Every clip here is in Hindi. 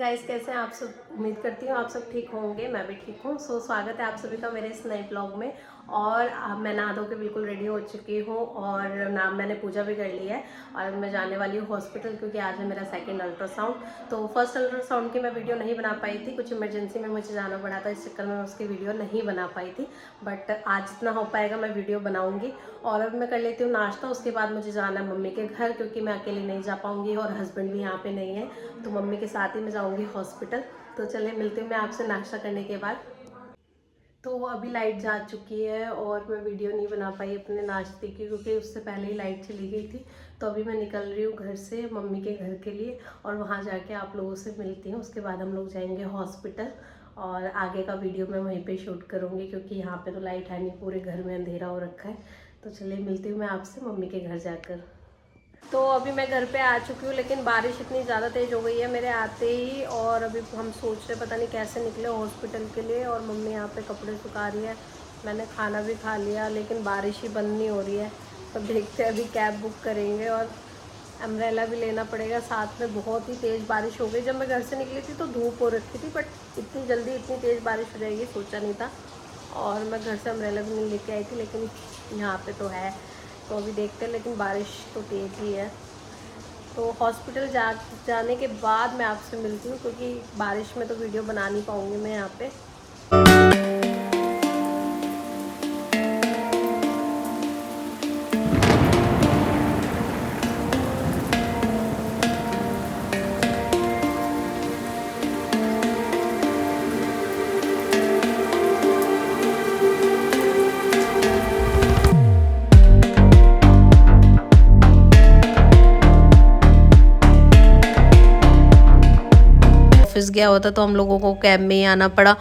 गाइस, कैसे हैं आप सब। उम्मीद करती हूँ आप सब ठीक होंगे। मैं भी ठीक हूँ। स्वागत है आप सभी का मेरे इस नए ब्लॉग में। और मैं नहा धो के बिल्कुल रेडी हो चुकी हूँ और मैंने पूजा भी कर ली है। और मैं जाने वाली हूँ हॉस्पिटल, क्योंकि आज है मेरा सेकंड अल्ट्रासाउंड। तो फर्स्ट अल्ट्रासाउंड की मैं वीडियो नहीं बना पाई थी, कुछ इमरजेंसी में मुझे जाना पड़ा था, इस चक्कर में मैं उसकी वीडियो नहीं बना पाई थी। बट आज जितना हो पाएगा मैं वीडियो बनाऊँगी। और अब मैं कर लेती हूँ नाश्ता, उसके बाद मुझे जाना है मम्मी के घर, क्योंकि मैं अकेले नहीं जा पाऊँगी और हस्बैंड भी यहाँ पे नहीं है। तो मम्मी के साथ ही मैं जाऊँगी हॉस्पिटल। तो चलिए मिलती हूँ मैं आपसे नाश्ता करने के बाद। तो अभी लाइट जा चुकी है और मैं वीडियो नहीं बना पाई अपने नाश्ते की, क्योंकि उससे पहले ही लाइट चली गई थी। तो अभी मैं निकल रही हूँ घर से मम्मी के घर के लिए, और वहाँ जाके आप लोगों से मिलती हूँ। उसके बाद हम लोग जाएंगे हॉस्पिटल और आगे का वीडियो मैं वहीं पे शूट करूँगी, क्योंकि यहाँ पे तो लाइट है नहीं, पूरे घर में अंधेरा हो रखा है। तो चलिए मिलती हूँ मैं आपसे मम्मी के घर जाकर। तो अभी मैं घर पे आ चुकी हूँ, लेकिन बारिश इतनी ज़्यादा तेज़ हो गई है मेरे आते ही। और अभी हम सोच रहे पता नहीं कैसे निकले हॉस्पिटल के लिए। और मम्मी यहाँ पे कपड़े सुखा रही है, मैंने खाना भी खा लिया, लेकिन बारिश ही बंद नहीं हो रही है। तो देखते हैं, अभी कैब बुक करेंगे और अम्ब्रेला भी लेना पड़ेगा साथ में। बहुत ही तेज़ बारिश हो गई। जब मैं घर से निकली थी तो धूप हो रखी थी, बट इतनी जल्दी इतनी तेज़ बारिश हो जाएगी सोचा नहीं था। और मैं घर से अम्ब्रेला भी नहीं लेके आई थी, लेकिन यहाँ पे तो है। तो अभी देखते हैं, लेकिन बारिश तो तेज़ ही है। तो हॉस्पिटल जाने के बाद मैं आपसे मिलती हूँ, क्योंकि बारिश में तो वीडियो बना नहीं पाऊँगी मैं यहाँ पे। ऑफिस गया होता तो हम लोगों को कैब में ही आना पड़ा,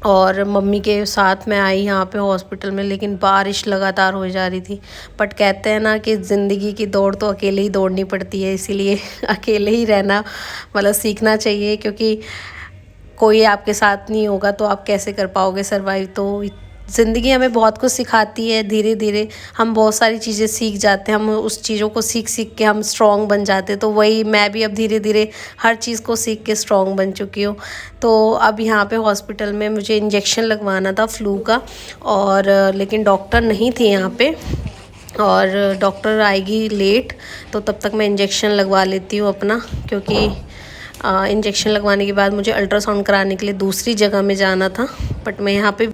और मम्मी के साथ में आई यहाँ पे हॉस्पिटल में। लेकिन बारिश लगातार हो जा रही थी। बट कहते हैं ना कि ज़िंदगी की दौड़ तो अकेले ही दौड़नी पड़ती है, इसीलिए अकेले ही रहना मतलब सीखना चाहिए, क्योंकि कोई आपके साथ नहीं होगा तो आप कैसे कर पाओगे सर्वाइव। तो ज़िंदगी हमें बहुत कुछ सिखाती है। धीरे धीरे हम बहुत सारी चीज़ें सीख जाते हैं, हम उस चीज़ों को सीख सीख के हम स्ट्रॉन्ग बन जाते हैं। तो वही मैं भी अब धीरे धीरे हर चीज़ को सीख के स्ट्रॉन्ग बन चुकी हूँ। तो अब यहाँ पे हॉस्पिटल में मुझे इंजेक्शन लगवाना था फ्लू का, और लेकिन डॉक्टर नहीं थी यहाँ पे, और डॉक्टर आएगी लेट। तो तब तक मैं इंजेक्शन लगवा लेती हूँ अपना, क्योंकि इंजेक्शन लगवाने के बाद मुझे अल्ट्रासाउंड कराने के लिए दूसरी जगह में जाना था। बट मैं यहाँ पे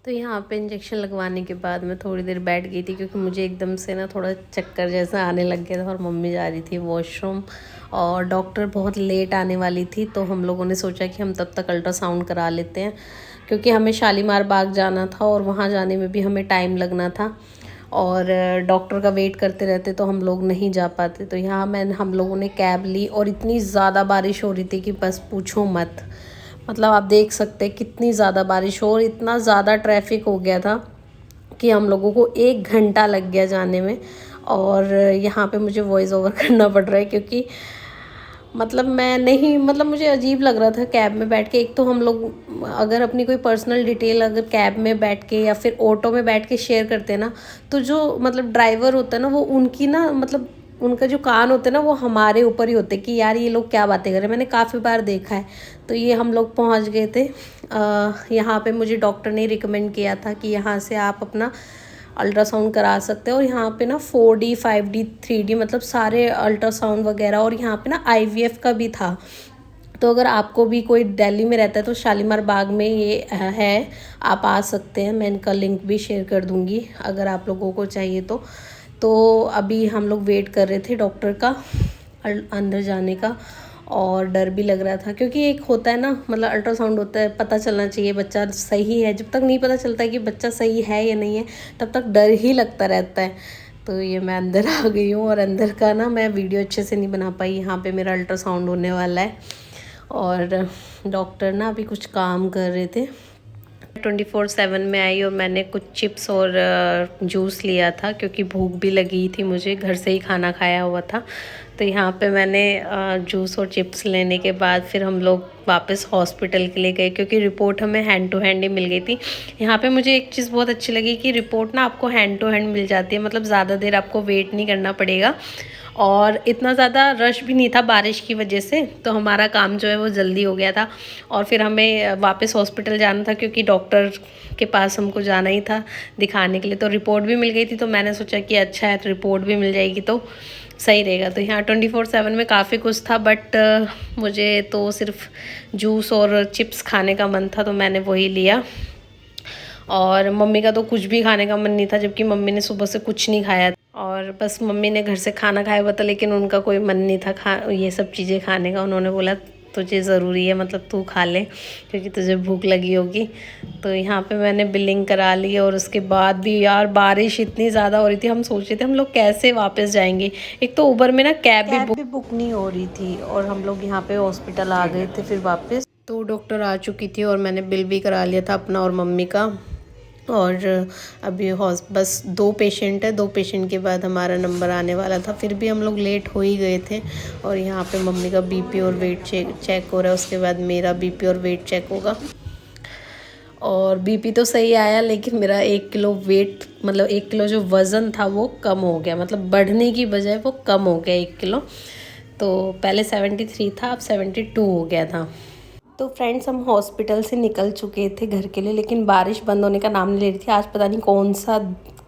तो यहाँ पे इंजेक्शन लगवाने के बाद मैं थोड़ी देर बैठ गई थी, क्योंकि मुझे एकदम से ना थोड़ा चक्कर जैसा आने लग गया था, और मम्मी जा रही थी वॉशरूम, और डॉक्टर बहुत लेट आने वाली थी। तो हम लोगों ने सोचा कि हम तब तक अल्ट्रासाउंड करा लेते हैं, क्योंकि हमें शालीमार बाग जाना था और वहाँ जाने में भी हमें टाइम लगना था। और डॉक्टर का वेट करते रहते तो हम लोग नहीं जा पाते। तो यहाँ हम लोगों ने कैब ली, और इतनी ज़्यादा बारिश हो रही थी कि बस पूछो मत। मतलब आप देख सकते हैं कितनी ज़्यादा बारिश हो, और इतना ज़्यादा ट्रैफिक हो गया था कि हम लोगों को 1 घंटा लग गया जाने में। और यहाँ पे मुझे वॉइस ओवर करना पड़ रहा है, क्योंकि मतलब मैं नहीं, मतलब मुझे अजीब लग रहा था कैब में बैठ के। एक तो हम लोग अगर अपनी कोई पर्सनल डिटेल अगर कैब में बैठ के या फिर ऑटो में बैठ के शेयर करते हैं ना, तो जो मतलब ड्राइवर होता है ना, वो उनकी ना मतलब उनका जो कान होता है ना, वो हमारे ऊपर ही होते हैं कि यार ये लोग क्या बातें कर रहे हैं। मैंने काफ़ी बार देखा है। तो ये हम लोग पहुंच गए थे। यहाँ पे मुझे डॉक्टर ने रिकमेंड किया था कि यहाँ से आप अपना अल्ट्रासाउंड करा सकते हैं। और यहाँ पे ना 4D 5D 3D मतलब सारे अल्ट्रासाउंड वगैरह, और यहाँ पे ना IVF का भी था। तो अगर आपको भी कोई दिल्ली में रहता है तो शालीमार बाग में ये है, आप आ सकते हैं। मैं इनका लिंक भी शेयर कर दूँगी अगर आप लोगों को चाहिए तो अभी हम लोग वेट कर रहे थे डॉक्टर का अंदर जाने का, और डर भी लग रहा था, क्योंकि एक होता है ना मतलब अल्ट्रासाउंड होता है, पता चलना चाहिए बच्चा सही है। जब तक नहीं पता चलता है कि बच्चा सही है या नहीं है, तब तक डर ही लगता रहता है। तो ये मैं अंदर आ गई हूँ, और अंदर का ना मैं वीडियो अच्छे से नहीं बना पाई। यहाँ पे मेरा अल्ट्रासाउंड होने वाला है, और डॉक्टर ना अभी कुछ काम कर रहे थे। 24/7 में आई और मैंने कुछ चिप्स और जूस लिया था क्योंकि भूख भी लगी थी मुझे, घर से ही खाना खाया हुआ था। तो यहाँ पे मैंने जूस और चिप्स लेने के बाद फिर हम लोग वापस हॉस्पिटल के लिए गए क्योंकि रिपोर्ट हमें हैंड टू हैंड ही मिल गई थी। यहाँ पे मुझे एक चीज़ बहुत अच्छी लगी कि रिपोर्ट ना आपको हैंड टू हैंड मिल जाती है, मतलब ज़्यादा देर आपको वेट नहीं करना पड़ेगा और इतना ज़्यादा रश भी नहीं था बारिश की वजह से, तो हमारा काम जो है वो जल्दी हो गया था। और फिर हमें वापस हॉस्पिटल जाना था क्योंकि डॉक्टर के पास हमको जाना ही था दिखाने के लिए। तो रिपोर्ट भी मिल गई थी, तो मैंने सोचा कि अच्छा है, तो रिपोर्ट भी मिल जाएगी तो सही रहेगा। तो यहाँ 24/7 में काफ़ी कुछ था, बट मुझे तो सिर्फ जूस और चिप्स खाने का मन था तो मैंने वही लिया। और मम्मी का तो कुछ भी खाने का मन नहीं था, जबकि मम्मी ने सुबह से कुछ नहीं खाया और बस मम्मी ने घर से खाना खाया हुआ था, लेकिन उनका कोई मन नहीं था ये सब चीज़ें खाने का। उन्होंने बोला तुझे ज़रूरी है, मतलब तू खा ले क्योंकि तुझे भूख लगी होगी। तो यहाँ पे मैंने बिलिंग करा ली और उसके बाद भी यार बारिश इतनी ज़्यादा हो रही थी, हम सोच रहे थे हम लोग कैसे वापस जाएंगे। एक तो उबर में ना कैब भी बुक नहीं हो रही थी और हम लोग यहाँ पे हॉस्पिटल आ गए थे फिर वापस। तो डॉक्टर आ चुकी थी और मैंने बिल भी करा लिया था अपना और मम्मी का। और अभी बस 2 पेशेंट है, 2 पेशेंट के बाद हमारा नंबर आने वाला था, फिर भी हम लोग लेट हो ही गए थे। और यहाँ पे मम्मी का बीपी और वेट चेक हो रहा है, उसके बाद मेरा बीपी और वेट चेक होगा। और बीपी तो सही आया, लेकिन मेरा 1 किलो वेट, मतलब 1 किलो जो वज़न था वो कम हो गया, मतलब बढ़ने की बजाय वो कम हो गया 1 किलो। तो पहले 73 था, अब 72 हो गया था। तो फ्रेंड्स हम हॉस्पिटल से निकल चुके थे घर के लिए, लेकिन बारिश बंद होने का नाम नहीं ले रही थी। आज पता नहीं कौन सा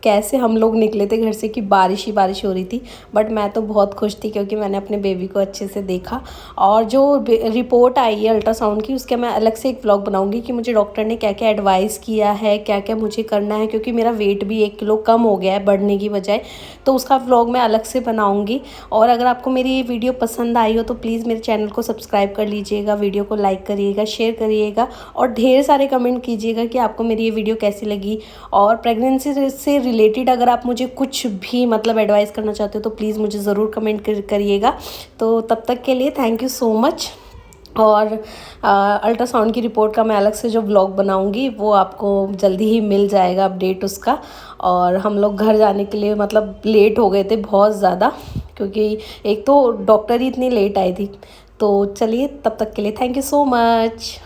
कैसे हम लोग निकले थे घर से कि बारिश ही बारिश हो रही थी, बट मैं तो बहुत खुश थी क्योंकि मैंने अपने बेबी को अच्छे से देखा। और जो रिपोर्ट आई है अल्ट्रासाउंड की, उसका मैं अलग से एक व्लॉग बनाऊंगी कि मुझे डॉक्टर ने क्या क्या एडवाइस किया है, क्या क्या मुझे करना है, क्योंकि मेरा वेट भी 1 किलो कम हो गया है बढ़ने की बजाय। तो उसका व्लॉग मैं अलग से बनाऊँगी। और अगर आपको मेरी ये वीडियो पसंद आई हो तो प्लीज़ मेरे चैनल को सब्सक्राइब कर लीजिएगा, वीडियो को लाइक करिएगा, शेयर करिएगा और ढेर सारे कमेंट कीजिएगा कि आपको मेरी ये वीडियो कैसी लगी। और प्रेगनेंसी से रिलेटेड अगर आप मुझे कुछ भी मतलब एडवाइस करना चाहते हो तो प्लीज़ मुझे ज़रूर कमेंट करिएगा। तो तब तक के लिए थैंक यू सो मच। और अल्ट्रासाउंड की रिपोर्ट का मैं अलग से जो व्लॉग बनाऊंगी वो आपको जल्दी ही मिल जाएगा अपडेट उसका। और हम लोग घर जाने के लिए मतलब लेट हो गए थे बहुत ज़्यादा, क्योंकि एक तो डॉक्टर ही इतनी लेट आई थी। तो चलिए तब तक के लिए थैंक यू सो मच।